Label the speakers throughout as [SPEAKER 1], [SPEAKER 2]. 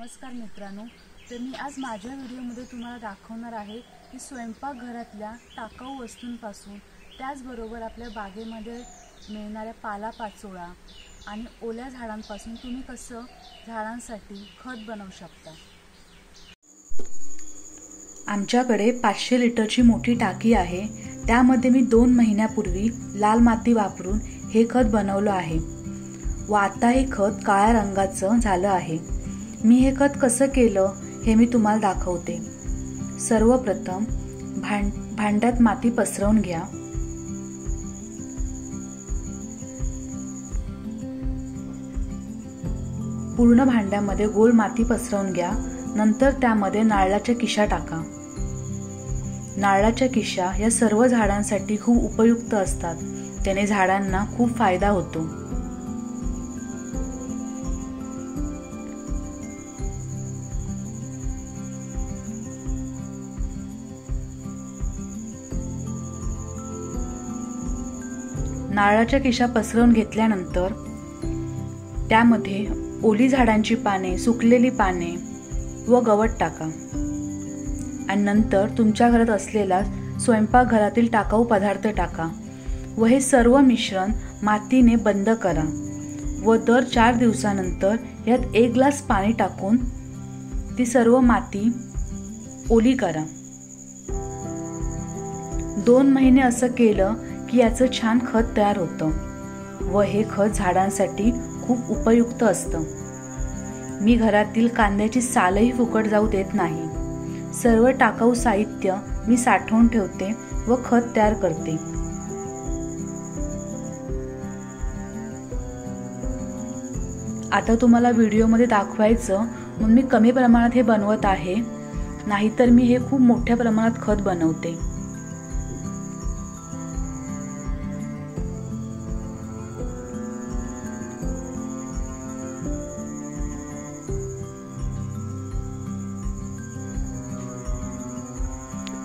[SPEAKER 1] नमस्कार मित्रांनो, तर मी आज माझ्या व्हिडिओमध्ये तुम्हाला दाखवणार आहे की स्वयंपाकघरातल्या टाकाऊ वस्तूंपासून त्याचबरोबर आपल्या बागेमध्ये मिळणाऱ्या पालापाचोळा आणि ओल्या झाडांपासून तुम्ही कसं झाडांसाठी खत बनवू शकता। आमच्याकडे 500 लिटरची मोठी टाकी आहे। त्यामध्ये मी 2 महिन्यापूर्वी लाल माती वापरून हे खत बनवलं आहे व आता हे खत काळ्या रंगाचं झालं आहे। मी हे खत कसं केलं हे मी तुम्हाला दाखवते। सर्वप्रथम भांड्यात माती पसरवून घ्या। पूर्ण भांड्यामध्ये गोल माती पसरवून घ्या। नंतर त्यामध्ये नारळाच्या किशा टाका। नारळाच्या किशा या सर्व झाडांसाठी खूप उपयुक्त असतात। त्याने झाडांना खूप फायदा होतो। नारळाच्या किशा पसरवून घेतल्यानंतर त्यामध्ये ओली झाडांची पाने, सुकलेली पाने व गवत टाका आणि नंतर तुमच्या घरात असलेला स्वयंपाकघरातील टाकाऊ पदार्थ टाका व हे सर्व मिश्रण मातीने बंद करा व दर 4 दिवसानंतर यात 1 ग्लास पाणी टाकून ती सर्व माती ओली करा। 2 महिने असं केलं की याचं छान खत तयार होतं व हे खत झाडांसाठी खूप उपयुक्त असतं। मी घरातील कांद्याची सालही फुकट जाऊ देत नाही। सर्व टाकाऊ साहित्य मी साठवून ठेवते व खत तयार करते। आता तुम्हाला व्हिडिओमध्ये दाखवायचं म्हणून मी कमी प्रमाणात हे बनवत आहे, नाहीतर मी हे खूप मोठ्या प्रमाणात खत बनवते।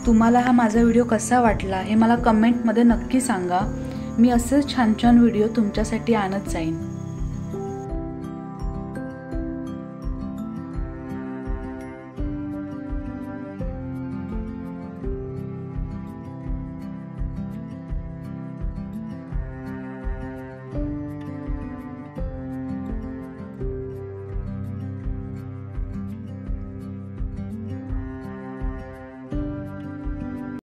[SPEAKER 1] तुम्हाला हा माझा व्हिडिओ कसा वाटला हे मला कमेंटमध्ये नक्की सांगा। मी असेच छान छान व्हिडिओ तुमच्यासाठी आणत जाईन।